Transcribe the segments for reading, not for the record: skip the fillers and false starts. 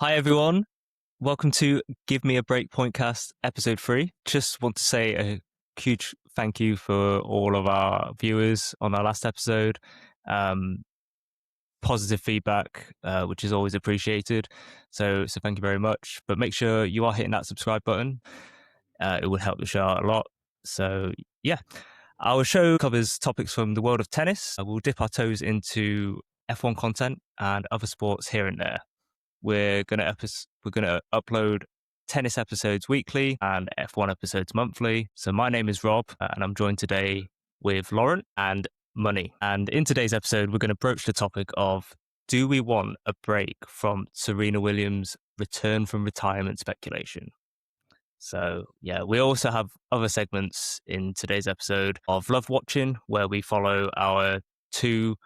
Hi, everyone. Welcome to Give Me a Break podcast, episode 3. Just want to say a huge thank you for all of our viewers on our last episode. Positive feedback, which is always appreciated. So thank you very much. But make sure you are hitting that subscribe button. It would help the show out a lot. So yeah, our show covers topics from the world of tennis. We'll dip our toes into F1 content and other sports here and there. We're gonna upload tennis episodes weekly and F1 episodes monthly. So my name is Rob, and I'm joined today with Lauren and Money. And in today's episode, we're going to broach the topic of: do we want a break from Serena Williams' return from retirement speculation? So yeah, we also have other segments in today's episode of Love Watching, where we follow our two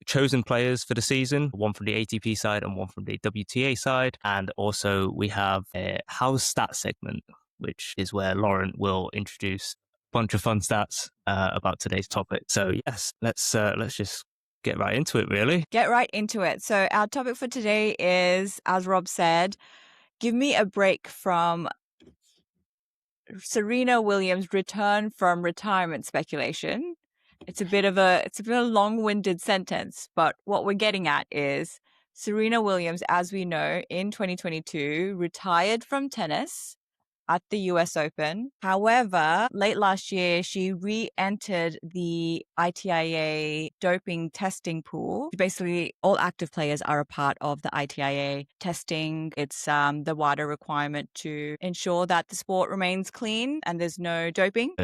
chosen players for the season, one from the ATP side and one from the WTA side. And also we have a How's Stat segment, which is where Lauren will introduce a bunch of fun stats about today's topic. So yes, let's just get right into it, really. Get right into it. So our topic for today is, as Rob said, give me a break from Serena Williams' return from retirement speculation. It's a bit of a long-winded sentence, but what we're getting at is Serena Williams, as we know, in 2022, retired from tennis at the US Open. However, late last year, she re-entered the ITIA doping testing pool. Basically, all active players are a part of the ITIA testing. It's the WADA requirement to ensure that the sport remains clean and there's no doping.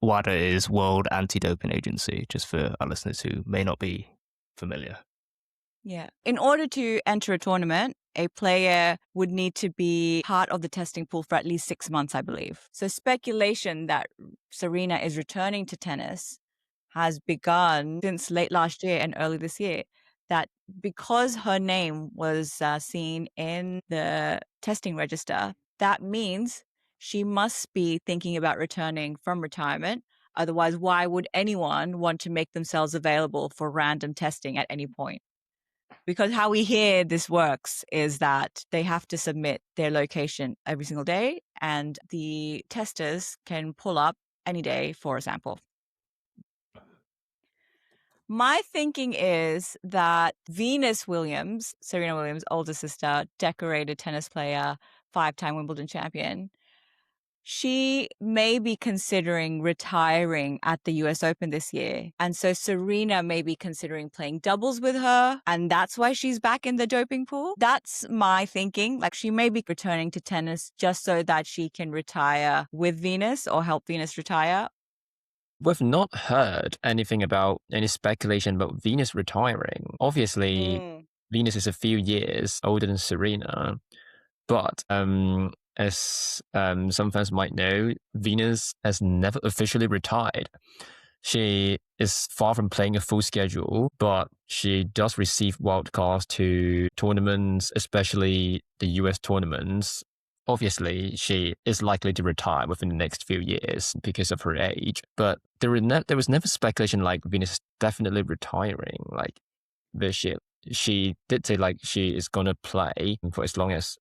WADA is World Anti-Doping Agency, just for our listeners who may not be familiar. Yeah. In order to enter a tournament, a player would need to be part of the testing pool for at least 6 months, I believe. So speculation that Serena is returning to tennis has begun since late last year and early this year, that because her name was seen in the testing register, that means she must be thinking about returning from retirement. Otherwise, why would anyone want to make themselves available for random testing at any point? Because how we hear this works is that they have to submit their location every single day, and the testers can pull up any day for a sample. My thinking is that Venus Williams, Serena Williams' older sister, decorated tennis player, 5-time Wimbledon champion, she may be considering retiring at the US Open this year. And so Serena may be considering playing doubles with her, and that's why she's back in the doping pool. That's my thinking. Like, she may be returning to tennis just so that she can retire with Venus or help Venus retire. We've not heard anything about any speculation about Venus retiring. Obviously, Venus is a few years older than Serena, but as some fans might know, Venus has never officially retired. She is far from playing a full schedule, but she does receive wildcards to tournaments, especially the US tournaments. Obviously, she is likely to retire within the next few years because of her age. But there was never speculation like Venus is definitely retiring. Like, she did say like she is gonna play for as long as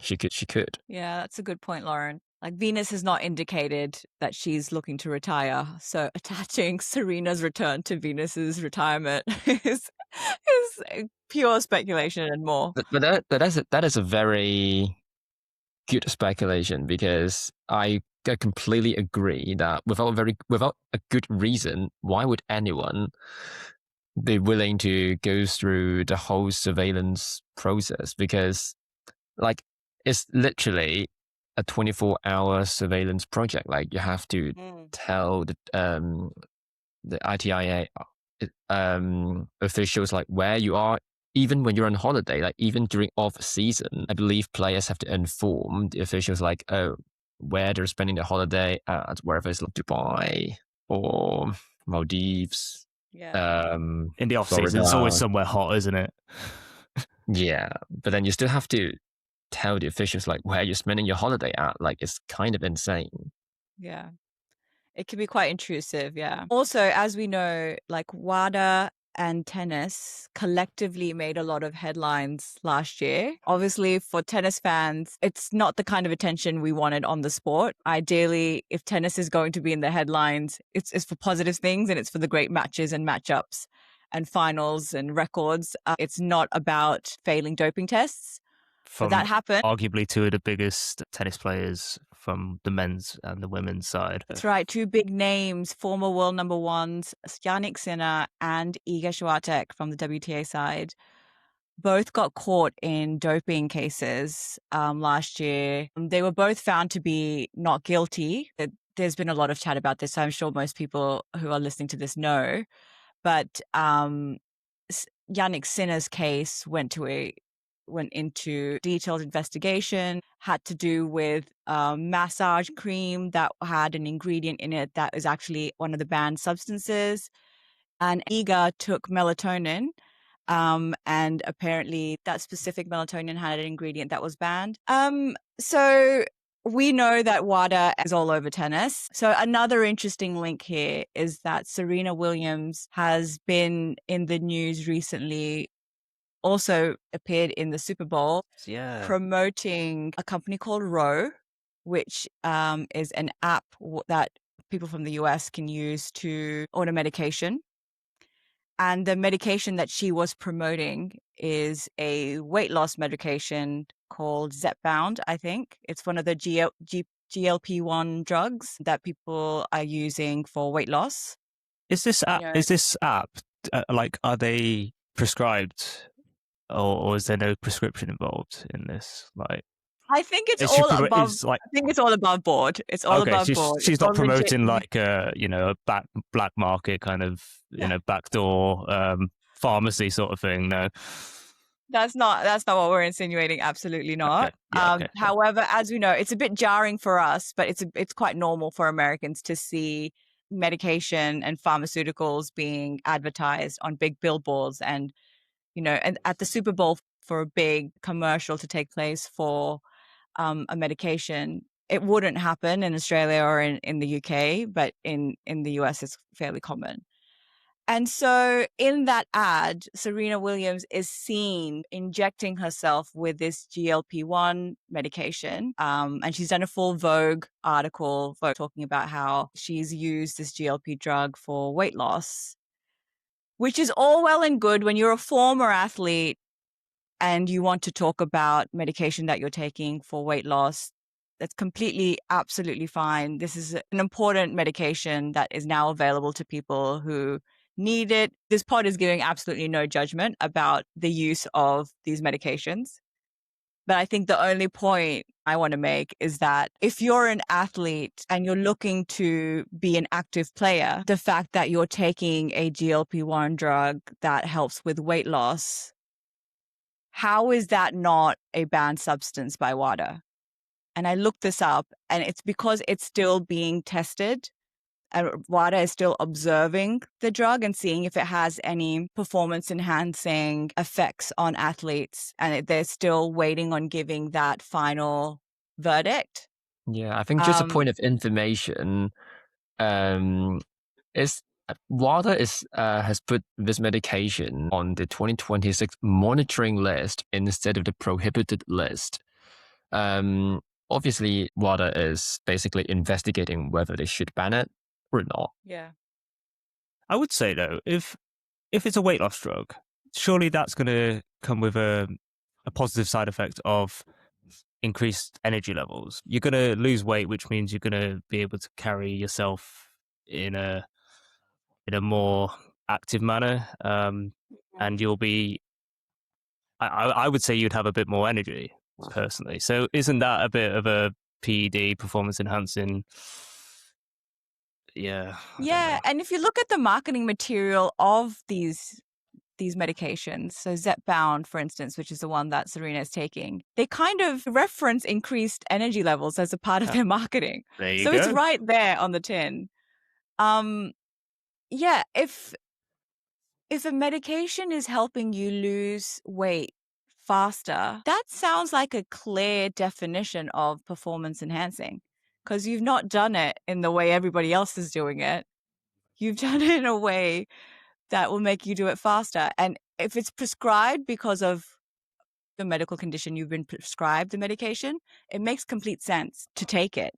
she could. Yeah, that's a good point, Lauren. Like, Venus has not indicated that she's looking to retire. So attaching Serena's return to Venus's retirement is pure speculation and more. But that is a very good speculation, because I completely agree that without a good reason, why would anyone be willing to go through the whole surveillance process? Because like, it's literally a 24-hour surveillance project. Like, you have to tell the ITIA officials like where you are, even when you're on holiday. Like, even during off season, I believe players have to inform the officials like, oh, where they're spending their holiday at, wherever it's like Dubai or Maldives. Yeah. In the off season, it's always somewhere hot, isn't it? Yeah, but then you still have to tell the officials like where you're spending your holiday at. Like, it's kind of insane. Yeah. It can be quite intrusive, yeah. Also, as we know, like, WADA and tennis collectively made a lot of headlines last year. Obviously, for tennis fans, it's not the kind of attention we wanted on the sport. Ideally, if tennis is going to be in the headlines, it's for positive things and it's for the great matches and matchups and finals and records. It's not about failing doping tests. But that happened. Arguably two of the biggest tennis players from the men's and the women's side. That's right. Two big names, former world number ones, Jannik Sinner and Iga Swiatek from the WTA side, both got caught in doping cases last year. They were both found to be not guilty. There's been a lot of chat about this, so I'm sure most people who are listening to this know. But Jannik Sinner's case went into detailed investigation, had to do with massage cream that had an ingredient in it that is actually one of the banned substances. And Iga took melatonin, and apparently that specific melatonin had an ingredient that was banned. So we know that WADA is all over tennis. So another interesting link here is that Serena Williams has been in the news recently, also appeared in the Superbowl, promoting a company called Row, which is an app that people from the US can use to order medication. And the medication that she was promoting is a weight loss medication called Zepbound, I think. It's one of the GLP-1 drugs that people are using for weight loss. Is this app, like, are they prescribed? Or is there no prescription involved in this? Like, I think it's all above. I think it's all above board. It's all above board. She's not promoting like a black market kind of backdoor pharmacy sort of thing. No, that's not what we're insinuating. Absolutely not. Okay. However, as we know, it's a bit jarring for us, but it's quite normal for Americans to see medication and pharmaceuticals being advertised on big billboards and at the Super Bowl for a big commercial to take place for a medication. It wouldn't happen in Australia or in the UK, but in the US it's fairly common. And so in that ad, Serena Williams is seen injecting herself with this GLP-1 medication. And she's done a full Vogue article talking about how she's used this GLP drug for weight loss, which is all well and good when you're a former athlete and you want to talk about medication that you're taking for weight loss. That's completely, absolutely fine. This is an important medication that is now available to people who need it. This pod is giving absolutely no judgment about the use of these medications. But I think the only point I want to make is that if you're an athlete and you're looking to be an active player, the fact that you're taking a GLP-1 drug that helps with weight loss, how is that not a banned substance by WADA? And I looked this up, and it's because it's still being tested. And WADA is still observing the drug and seeing if it has any performance-enhancing effects on athletes. And they're still waiting on giving that final verdict. Yeah, I think just a point of information is WADA has put this medication on the 2026 monitoring list instead of the prohibited list. Obviously, WADA is basically investigating whether they should ban it or not. Yeah. I would say, though, if it's a weight loss drug, surely that's going to come with a positive side effect of increased energy levels. You're going to lose weight, which means you're going to be able to carry yourself in a more active manner, and you'll be. I would say you'd have a bit more energy, personally. So isn't that a bit of a PED, performance enhancing? Yeah. And if you look at the marketing material of these medications, so Zepbound, for instance, which is the one that Serena is taking, they kind of reference increased energy levels as a part of their marketing. There you go. It's right there on the tin. If a medication is helping you lose weight faster, that sounds like a clear definition of performance enhancing, because you've not done it in the way everybody else is doing it. You've done it in a way that will make you do it faster. And if it's prescribed because of the medical condition you've been prescribed the medication, it makes complete sense to take it.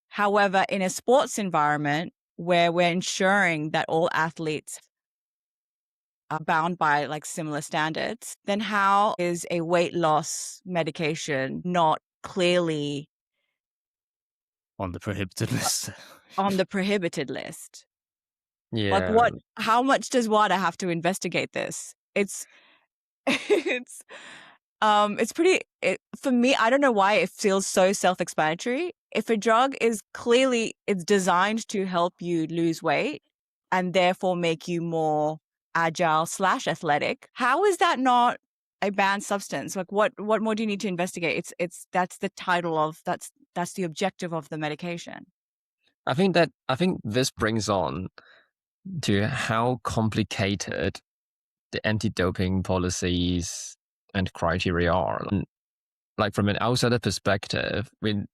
However, in a sports environment where we're ensuring that all athletes are bound by like similar standards, then how is a weight loss medication not clearly on the prohibited list? on the prohibited list? Yeah. Like how much does WADA have to investigate this? It's pretty, for me, I don't know why it feels so self-explanatory. If a drug is clearly, it's designed to help you lose weight and therefore make you more agile / athletic, how is that not a banned substance? Like what more do you need to investigate? That's the title of, that's the objective of the medication. I think this brings on to how complicated the anti-doping policies and criteria are. Like from an outsider perspective, we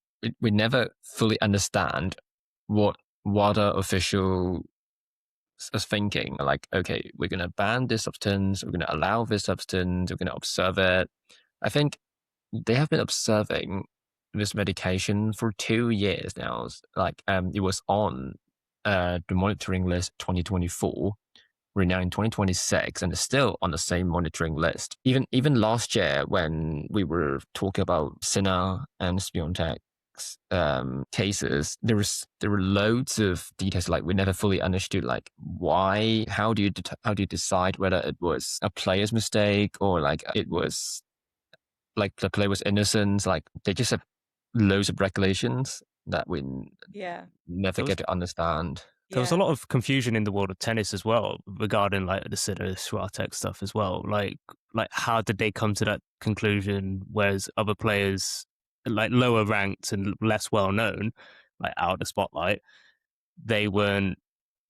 never fully understand what WADA official is thinking. Like, okay, we're going to ban this substance, we're going to allow this substance, we're going to observe it. I think they have been observing this medication for 2 years now. Like, it was on the monitoring list 2024. We're now in 2026 and it's still on the same monitoring list. Even last year when we were talking about Sina and Spiontek's cases, there were loads of details like we never fully understood, like why, how do you decide whether it was a player's mistake or like it was like the player was innocent. Like they just have loads of regulations that we never get to understand. There was a lot of confusion in the world of tennis as well regarding like the Sinner Swiatek stuff as well. Like how did they come to that conclusion? Whereas other players, like lower ranked and less well known, like out of the spotlight, they weren't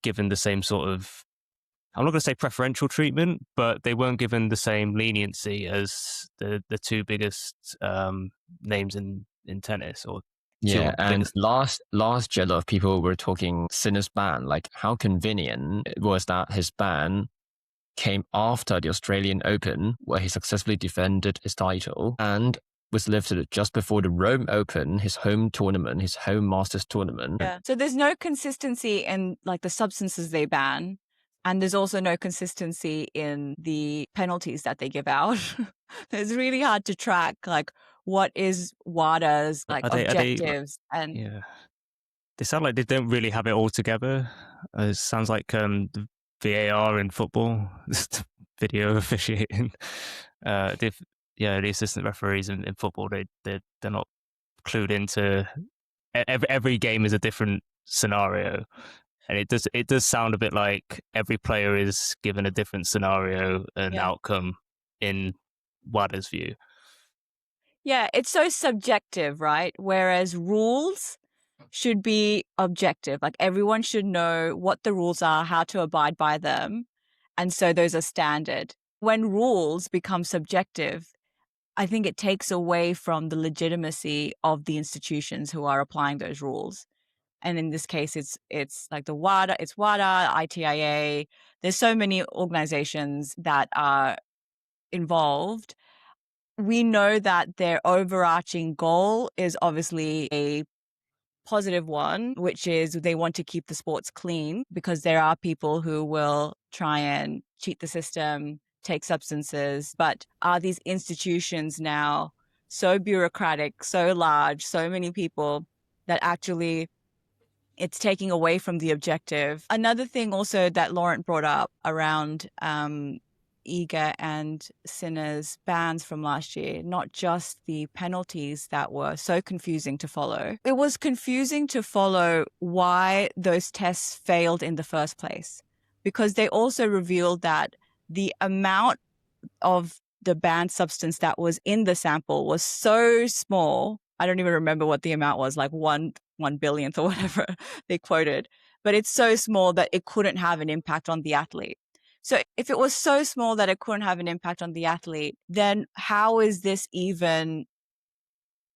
given the same sort of, I'm not going to say preferential treatment, but they weren't given the same leniency as the two biggest names in tennis, or yeah. And last year, a lot of people were talking Sinner's ban. Like, how convenient it was that his ban came after the Australian Open, where he successfully defended his title, and was lifted just before the Rome Open, his home tournament, his home Masters tournament. Yeah. So there's no consistency in like the substances they ban. And there's also no consistency in the penalties that they give out. It's really hard to track, like, what is WADA's like objectives. And yeah, they sound like they don't really have it all together. It sounds like the VAR in football, video officiating. The assistant referees in football, they're not clued into. Every game is a different scenario. And it does sound a bit like every player is given a different scenario and outcome in WADA's view. Yeah, it's so subjective, right? Whereas rules should be objective. Like everyone should know what the rules are, how to abide by them. And so those are standard. When rules become subjective, I think it takes away from the legitimacy of the institutions who are applying those rules. And in this case, it's like the WADA, it's WADA, ITIA. There's so many organizations that are involved. We know that their overarching goal is obviously a positive one, which is they want to keep the sports clean because there are people who will try and cheat the system, take substances. But are these institutions now so bureaucratic, so large, so many people that actually it's taking away from the objective? Another thing also that Laurent brought up around Iga and Sinner's bans from last year, not just the penalties that were so confusing to follow. It was confusing to follow why those tests failed in the first place, because they also revealed that the amount of the banned substance that was in the sample was so small. I don't even remember what the amount was, like 1/1 billionth or whatever they quoted, but it's so small that it couldn't have an impact on the athlete. So if it was so small that it couldn't have an impact on the athlete, then how is this even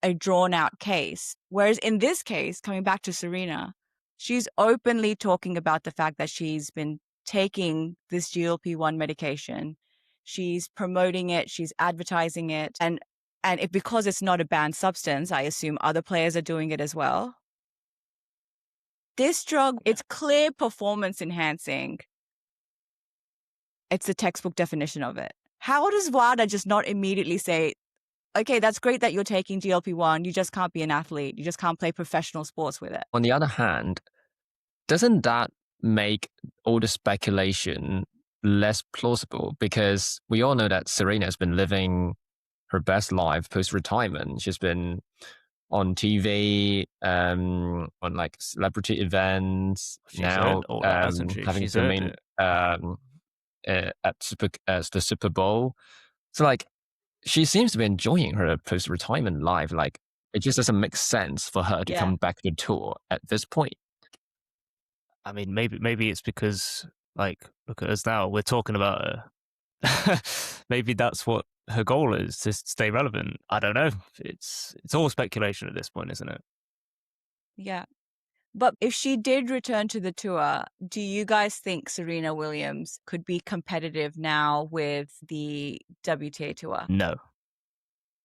a drawn out case? Whereas in this case, coming back to Serena, she's openly talking about the fact that she's been taking this GLP-1 medication. She's promoting it, she's advertising it, and because it's not a banned substance, I assume other players are doing it as well. This drug, it's clear performance enhancing. It's the textbook definition of it. How does WADA just not immediately say, okay, that's great that you're taking GLP-1, you just can't be an athlete, you just can't play professional sports with it? On the other hand, doesn't that make all the speculation less plausible? Because we all know that Serena has been living her best life post-retirement. She's been on TV, on like celebrity events. She's now earned all that, hasn't she? having She's to earned main it. at the Super Bowl. So like, she seems to be enjoying her post-retirement life. Like, it just doesn't make sense for her to come back to the tour at this point. I mean, maybe it's because, like, look at us now. We're talking about her. Maybe that's what her goal is, to stay relevant. I don't know. It's all speculation at this point, isn't it? Yeah. But if she did return to the tour, do you guys think Serena Williams could be competitive now with the WTA tour? No.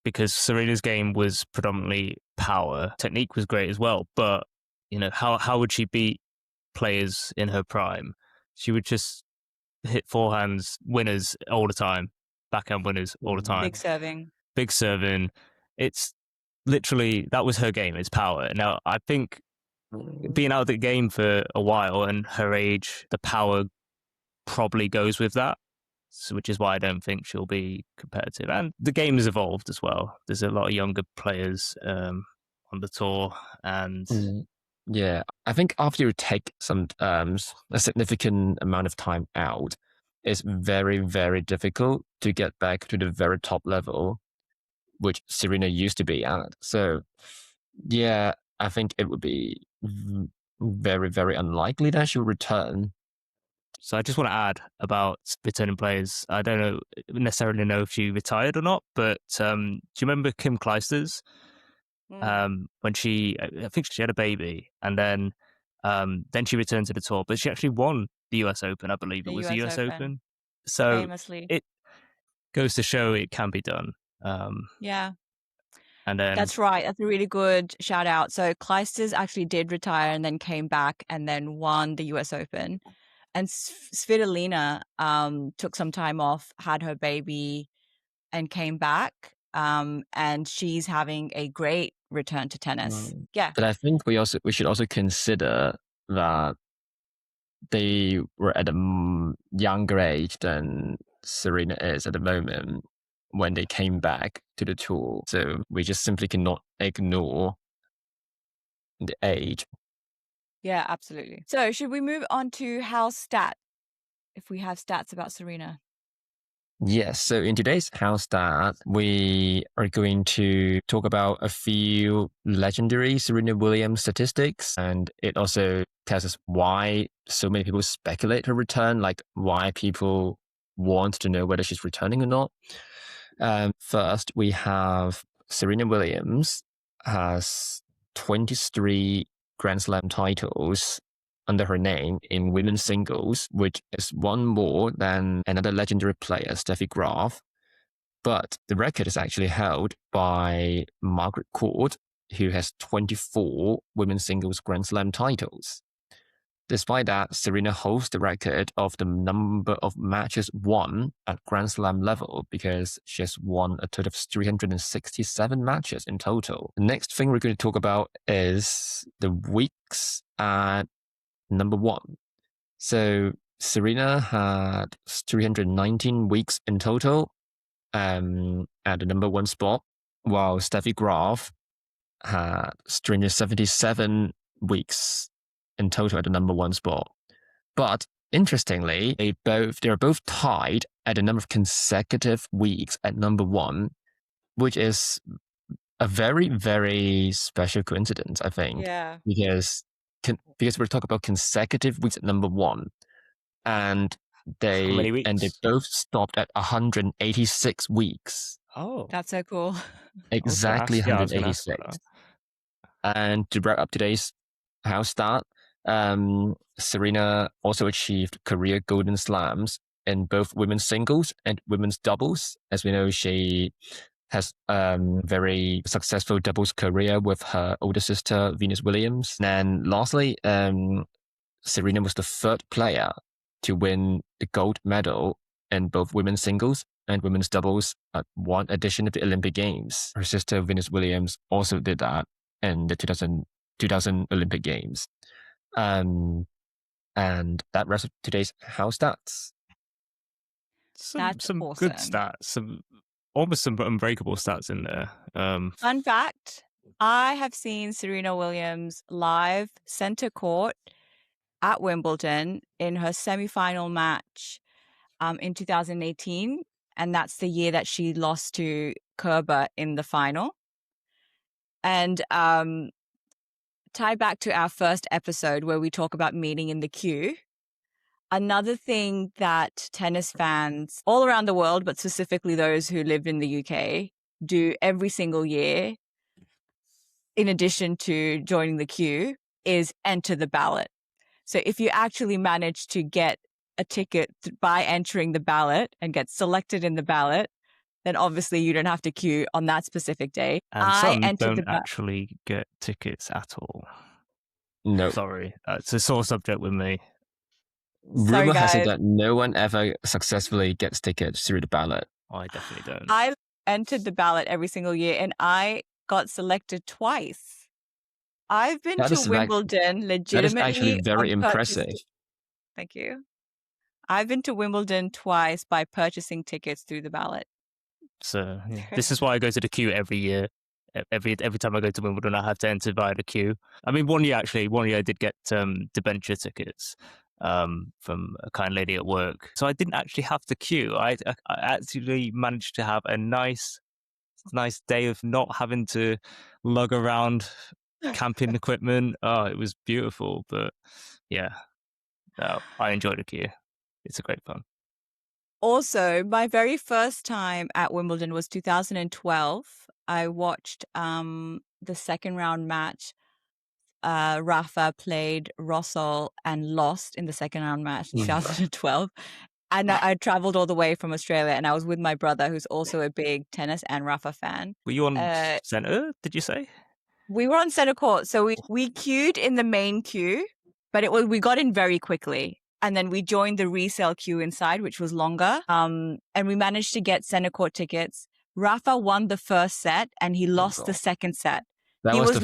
Because Serena's game was predominantly power. Technique was great as well. But, you know, how would she beat players in her prime? She would just hit forehands winners all the time, backhand winners all the time. Big serving. It's literally, that was her game, it's power. Now, I think being out of the game for a while and her age, the power probably goes with that. So, which is why I don't think she'll be competitive. And the game has evolved as well. There's a lot of younger players on the tour, and yeah, I think after you take a significant amount of time out, it's very, very difficult to get back to the very top level, which Serena used to be at. So, yeah, I think it would be very, very unlikely that she'll return. So I just want to add about returning players. I don't necessarily know if she retired or not, but do you remember Kim Clijsters? When I think she had a baby, and then she returned to the tour, but she actually won the US Open, I believe it was the US Open. So famously, it goes to show it can be done. Yeah. And then That's right. That's a really good shout out. So Clijsters actually did retire and then came back and then won the US Open. And Svitolina took some time off, had her baby, and came back. And she's having a great return to tennis. Yeah. But I think we should also consider that they were at a younger age than Serena is at the moment when they came back to the tour. So we just simply cannot ignore the age. Yeah, absolutely. So should we move on to house stat, if we have stats about Serena? Yes, so in today's house stat, we are going to talk about a few legendary Serena Williams statistics, and it also tells us why so many people speculate her return, like why people want to know whether she's returning or not. First, we have Serena Williams has 23 Grand Slam titles under her name in women's singles, which is one more than another legendary player, Steffi Graf. But the record is actually held by Margaret Court, who has 24 women's singles Grand Slam titles. Despite that, Serena holds the record of the number of matches won at Grand Slam level because she has won a total of 367 matches in total. The next thing we're going to talk about is the weeks at number one. So Serena had 319 weeks in total at the number one spot, while Steffi Graf had 377 weeks in total at the number one spot. But interestingly, they are both tied at the number of consecutive weeks at number one, which is a very, very special coincidence, I think. Yeah. Because we're talking about consecutive weeks at number one, and they both stopped at 186 weeks. Oh, that's so cool. Exactly 186. And to wrap up today's house start, Serena also achieved career Golden Slams in both women's singles and women's doubles. As we know, she has very successful doubles career with her older sister, Venus Williams. And lastly, Serena was the third player to win the gold medal in both women's singles and women's doubles at one edition of the Olympic Games. Her sister, Venus Williams, also did that in the 2000 Olympic Games. And that wraps up today's house stats. That's some awesome. Good stats, almost some unbreakable stats in there. Fun fact, I have seen Serena Williams live center court at Wimbledon in her semi-final match in 2018, and that's the year that she lost to Kerber in the final. And tie back to our first episode where we talk about meeting in the queue. Another thing that tennis fans all around the world, but specifically those who live in the UK, do every single year, in addition to joining the queue, is enter the ballot. So if you actually manage to get a ticket by entering the ballot and get selected in the ballot, then obviously you don't have to queue on that specific day. And some don't actually get tickets at all. No. Sorry. It's a sore subject with me. Rumor has it that no one ever successfully gets tickets through the ballot. I definitely don't. I entered the ballot every single year and I got selected twice. I've been to Wimbledon legitimately. That is actually very impressive. Thank you. I've been to Wimbledon twice by purchasing tickets through the ballot. So yeah. This is why I go to the queue every year. Every time I go to Wimbledon, I have to enter via the queue. I mean, one year I did get debenture tickets from a kind lady at work. So I didn't actually have to queue. I actually managed to have a nice day of not having to lug around camping equipment. Oh, it was beautiful. But yeah, no, I enjoyed the queue. It's a great fun. Also, my very first time at Wimbledon was 2012. I watched the second round match. Rafa played Rosol and lost in the second round match in 2012. And I traveled all the way from Australia and I was with my brother, who's also a big tennis and Rafa fan. Were you on centre, did you say? We were on centre court. So we queued in the main queue, but we got in very quickly. And then we joined the resale queue inside, which was longer. And we managed to get centre court tickets. Rafa won the first set and he lost the second set. That was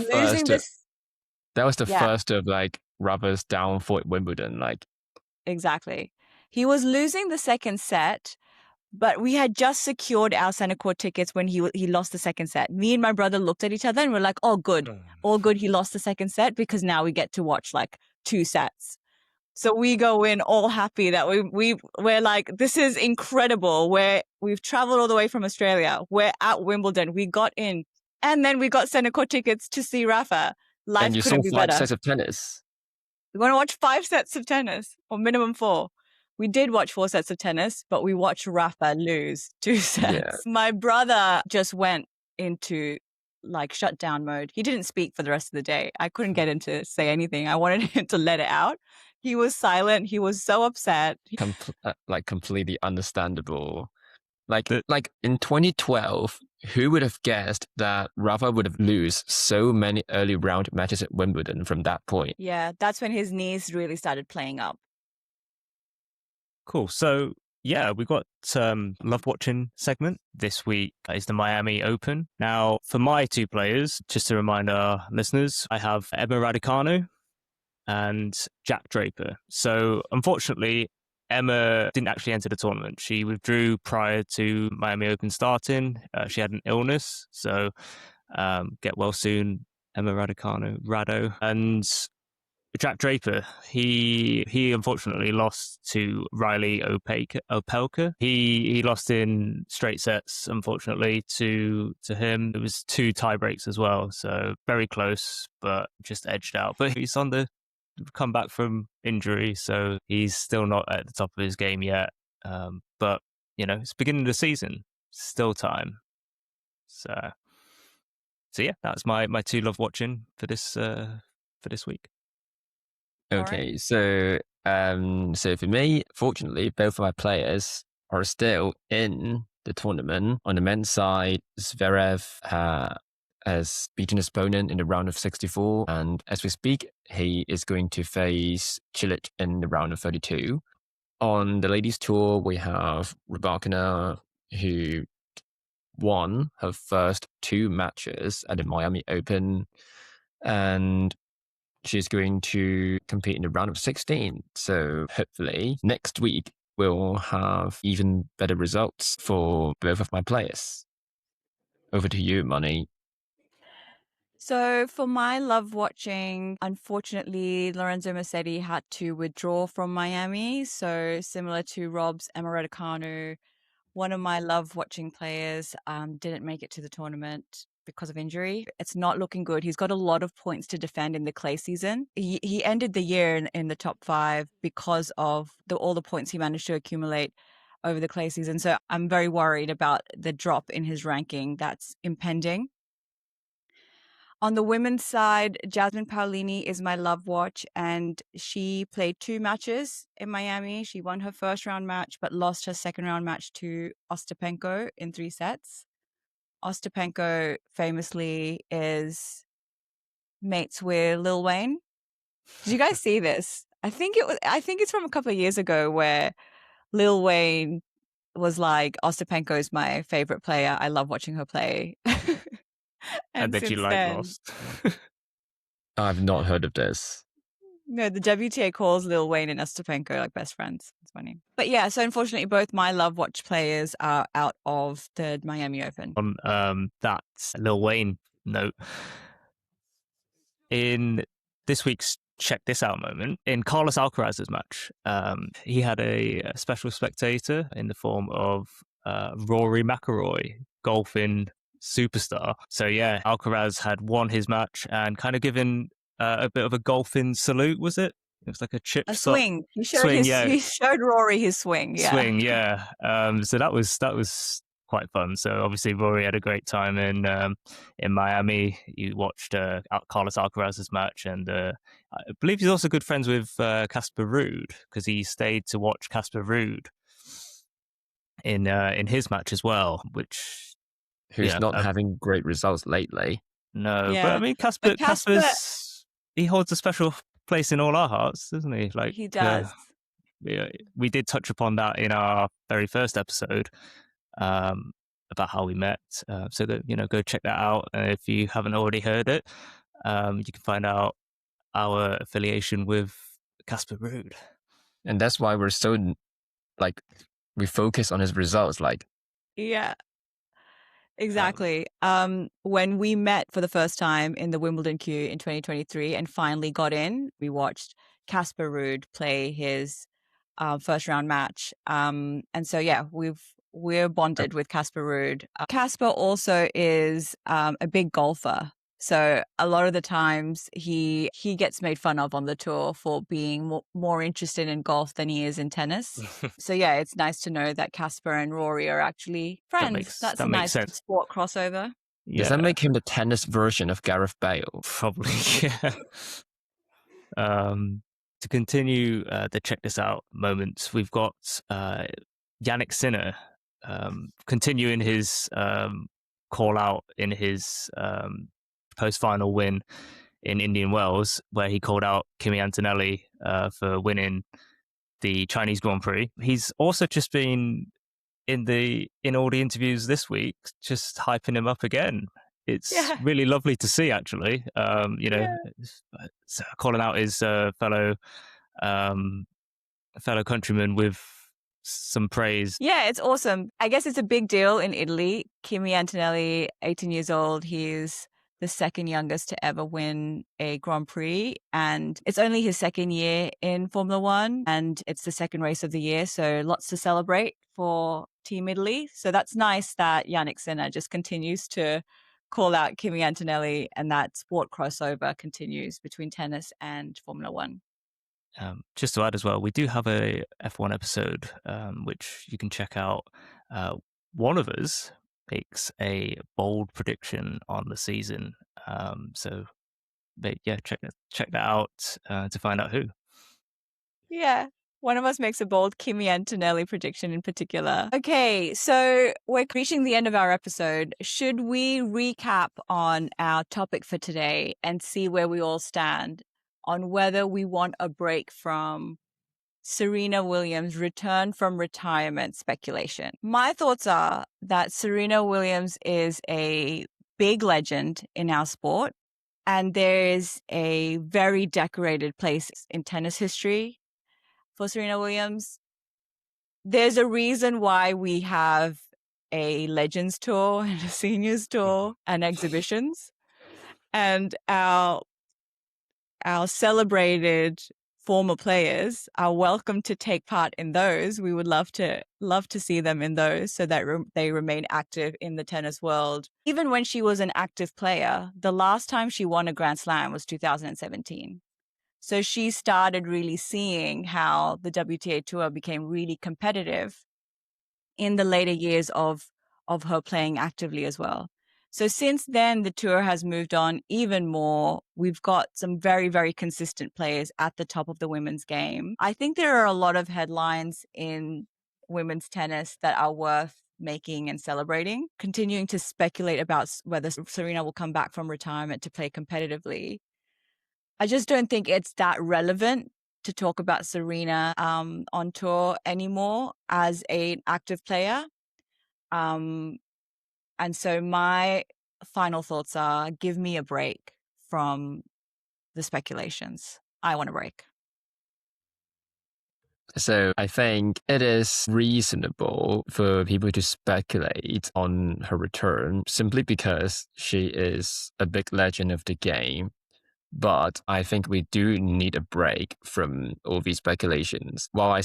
the first of like Rafa's downfall at Wimbledon. Exactly. He was losing the second set, but we had just secured our centre court tickets when he lost the second set. Me and my brother looked at each other and we're like, oh, good. All good. He lost the second set because now we get to watch like 2 sets. So we go in all happy that we're like, this is incredible. We've traveled all the way from Australia. We're at Wimbledon. We got in and then we got centre court tickets to see Rafa. Life and you couldn't saw be 5 better. sets of tennis. We want to watch 5 sets of tennis or minimum 4. We did watch 4 sets of tennis, but we watched Rafa lose 2 sets. Yeah. My brother just went into like shutdown mode. He didn't speak for the rest of the day. I couldn't get him to say anything. I wanted him to let it out. He was silent. He was so upset. Completely understandable. Like in 2012, who would have guessed that Rafa would have lose so many early round matches at Wimbledon from that point? Yeah, that's when his knees really started playing up. Cool. So yeah, we've got love watching segment. This week is the Miami Open. Now, for my 2 players, just to remind our listeners, I have Emma Raducanu and Jack Draper. So unfortunately, Emma didn't actually enter the tournament. She withdrew prior to Miami Open starting. She had an illness. So get well soon, Emma Raducanu, Rado. And Jack Draper, he unfortunately lost to Riley Opelka. He lost in straight sets, unfortunately, to him. It was 2 tie breaks as well, so very close, but just edged out. But he's on the comeback from injury, so he's still not at the top of his game yet. But it's beginning of the season, still time. So yeah, that's my 2 love watching for this week. Okay, so for me, fortunately, both of my players are still in the tournament. On the men's side, Zverev has beaten his opponent in the round of 64, and as we speak, he is going to face Cilic in the round of 32. On the ladies' tour, we have Rybakina, who won her first 2 matches at the Miami Open, and she's going to compete in the round of 16. So hopefully next week we'll have even better results for both of my players. Over to you, Moni. So for my love watching, unfortunately, Lorenzo Mercedes had to withdraw from Miami. So similar to Rob's Emma Raducanu, one of my love watching players didn't make it to the tournament because of injury. It's not looking good. He's got a lot of points to defend in the clay season. He ended the year in the top 5 because of all the points he managed to accumulate over the clay season. So I'm very worried about the drop in his ranking that's impending. On the women's side, Jasmine Paolini is my love watch, and she played 2 matches in Miami. She won her first round match, but lost her second round match to Ostapenko in 3 sets. Ostapenko famously is mates with Lil Wayne. Did you guys see this? I think it's from a couple of years ago where Lil Wayne was like, Ostapenko is my favorite player. I love watching her play. And that you like then, lost. I've not heard of this. No, the WTA calls Lil Wayne and Ostapenko like best friends. It's funny. But yeah, so unfortunately, both my love watch players are out of the Miami Open. On that Lil Wayne note, in this week's Check This Out moment, in Carlos Alcaraz's match, he had a special spectator in the form of Rory McIlroy, golfing superstar. So yeah, Alcaraz had won his match and kind of given a bit of a golfing salute, was it? It was like a chip A stop swing. He swing, yeah. He showed Rory his swing. Yeah. Swing, yeah. So that was quite fun. So obviously Rory had a great time in Miami. You watched Carlos Alcaraz's match, and I believe he's also good friends with Casper Ruud, because he stayed to watch Casper Ruud in his match as well, which Who's not having great results lately. No, Yeah. but I mean Casper's he holds a special place in all our hearts, doesn't he? Like he does. We did touch upon that in our very first episode about how we met. So that go check that out. And if you haven't already heard it, you can find out our affiliation with Casper Ruud. And that's why we're so we focus on his results. Yeah. Exactly. When we met for the first time in the Wimbledon queue in 2023 and finally got in, we watched Casper Ruud play his first round match. And so, yeah, we're bonded with Casper Ruud. Casper also is a big golfer. So a lot of the times he gets made fun of on the tour for being more interested in golf than he is in tennis. So yeah, it's nice to know that Casper and Rory are actually friends. That's a nice sport crossover. Yeah. Does that make him the tennis version of Gareth Bale? Probably, yeah. To continue the Check This Out moments, we've got Yannick Sinner continuing his call out in his post-final win in Indian Wells, where he called out Kimi Antonelli for winning the Chinese Grand Prix. He's also just been in all the interviews this week, just hyping him up again. It's really lovely to see, actually. Calling out his fellow countrymen with some praise. Yeah, it's awesome. I guess it's a big deal in Italy. Kimi Antonelli, 18 years old. He's the second youngest to ever win a Grand Prix, and it's only his second year in Formula One, and it's the second race of the year, so lots to celebrate for Team Italy. So that's nice that Yannick Sinner just continues to call out Kimi Antonelli, and that sport crossover continues between tennis and Formula One. Just to add as well, we do have a F1 episode, which you can check out. One of us makes a bold prediction on the season. So check that out to find out who. Yeah. One of us makes a bold Kimi Antonelli prediction in particular. Okay, so we're reaching the end of our episode. Should we recap on our topic for today and see where we all stand on whether we want a break from Serena Williams' return from retirement speculation? My thoughts are that Serena Williams is a big legend in our sport, and there is a very decorated place in tennis history for Serena Williams. There's a reason why we have a Legends Tour and a Seniors Tour and exhibitions, and our celebrated former players are welcome to take part in those. We would love to see them in those so that they remain active in the tennis world. Even when she was an active player, the last time she won a Grand Slam was 2017. So she started really seeing how the WTA Tour became really competitive in the later years of her playing actively as well. So since then, the tour has moved on even more. We've got some very, very consistent players at the top of the women's game. I think there are a lot of headlines in women's tennis that are worth making and celebrating. Continuing to speculate about whether Serena will come back from retirement to play competitively, I just don't think it's that relevant to talk about Serena on tour anymore as an active player. And so my final thoughts are, give me a break from the speculations. I want a break. So I think it is reasonable for people to speculate on her return simply because she is a big legend of the game. But I think we do need a break from all these speculations. While I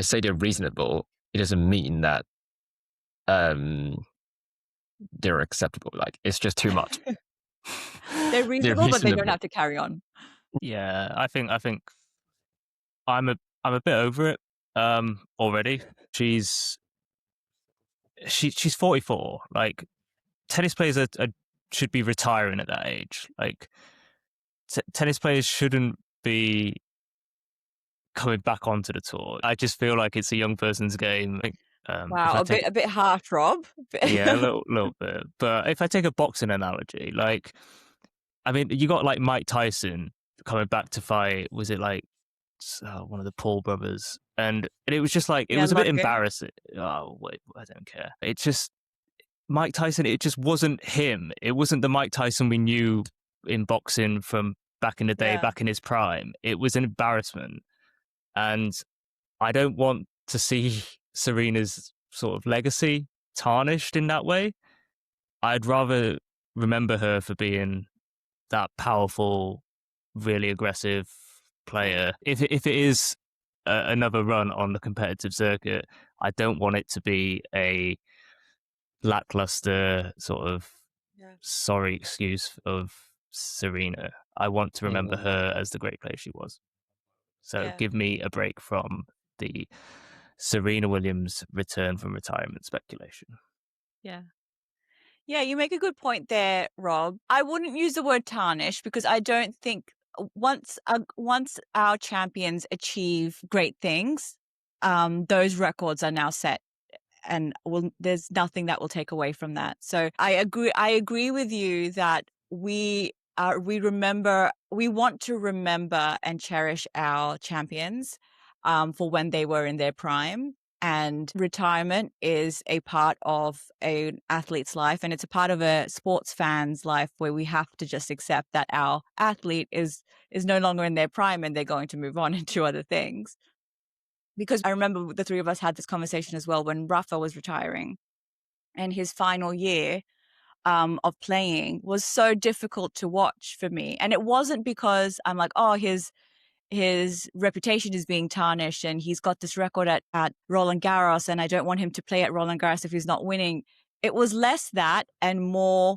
say they're reasonable, it doesn't mean that they're acceptable. Like, it's just too much. They're reasonable, but they don't have to carry on. Yeah, I think I'm a bit over it already. She's 44. Like, tennis players should be retiring at that age. Like, tennis players shouldn't be coming back onto the tour. I just feel like it's a young person's game. Wow, a bit harsh, Rob. Yeah, a little bit. But if I take a boxing analogy, like, I mean, you got like Mike Tyson coming back to fight. Was it like one of the Paul brothers? And it was just like, it was a bit embarrassing. Oh, wait, I don't care. It's just Mike Tyson. It just wasn't him. It wasn't the Mike Tyson we knew in boxing from back in the day, back in his prime. It was an embarrassment. And I don't want to see Serena's sort of legacy tarnished in that way. I'd rather remember her for being that powerful, really aggressive player. If it is another run on the competitive circuit, I don't want it to be a lackluster sort of sorry excuse of Serena. I want to remember her as the great player she was. So give me a break from the Serena Williams return from retirement speculation. Yeah. Yeah, you make a good point there, Rob. I wouldn't use the word tarnish because I don't think once our champions achieve great things, those records are now set, and there's nothing that will take away from that. So I agree with you that we want to remember and cherish our champions for when they were in their prime. And retirement is a part of an athlete's life, and it's a part of a sports fan's life where we have to just accept that our athlete is no longer in their prime and they're going to move on into other things. Because I remember the three of us had this conversation as well when Rafa was retiring, and his final year of playing was so difficult to watch for me. And it wasn't because I'm like, oh, his reputation is being tarnished and he's got this record at Roland Garros and I don't want him to play at Roland Garros if he's not winning. It was less that and more,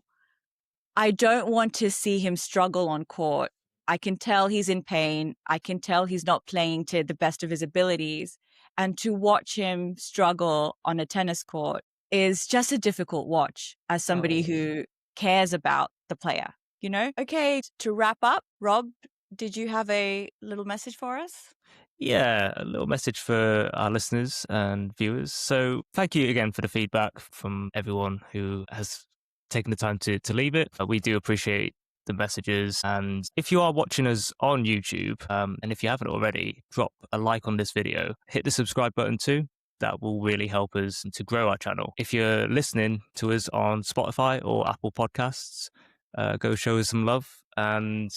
I don't want to see him struggle on court. I can tell he's in pain. I can tell he's not playing to the best of his abilities. And to watch him struggle on a tennis court is just a difficult watch as somebody who cares about the player, you know? Okay, to wrap up, Rob, did you have a little message for us? Yeah, a little message for our listeners and viewers. So thank you again for the feedback from everyone who has taken the time to leave it. We do appreciate the messages. And if you are watching us on YouTube, and if you haven't already, drop a like on this video, hit the subscribe button too. That will really help us to grow our channel. If you're listening to us on Spotify or Apple Podcasts, go show us some love and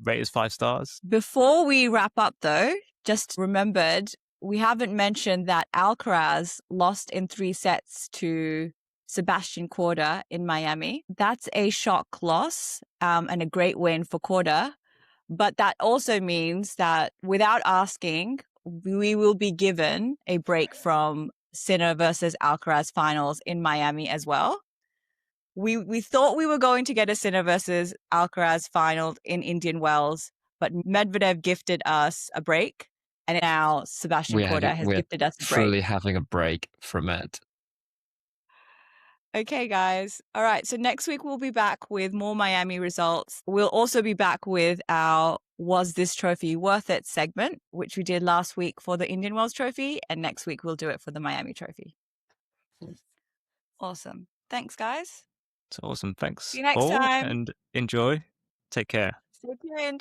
rate us 5 stars. Before we wrap up, though, just remembered we haven't mentioned that Alcaraz lost in 3 sets to Sebastian Korda in Miami. That's a shock loss and a great win for Korda. But that also means that without asking, we will be given a break from Sinner versus Alcaraz finals in Miami as well. We thought we were going to get a Sinner versus Alcaraz final in Indian Wells, but Medvedev gifted us a break, and now Sebastian Korda has gifted us a break. Truly having a break from it. Okay, guys. All right. So next week we'll be back with more Miami results. We'll also be back with our Was This Trophy Worth It segment, which we did last week for the Indian Wells Trophy. And next week we'll do it for the Miami Trophy. Awesome. Thanks, guys. It's awesome. Thanks See you next all time. and enjoy. Take care. Stay tuned.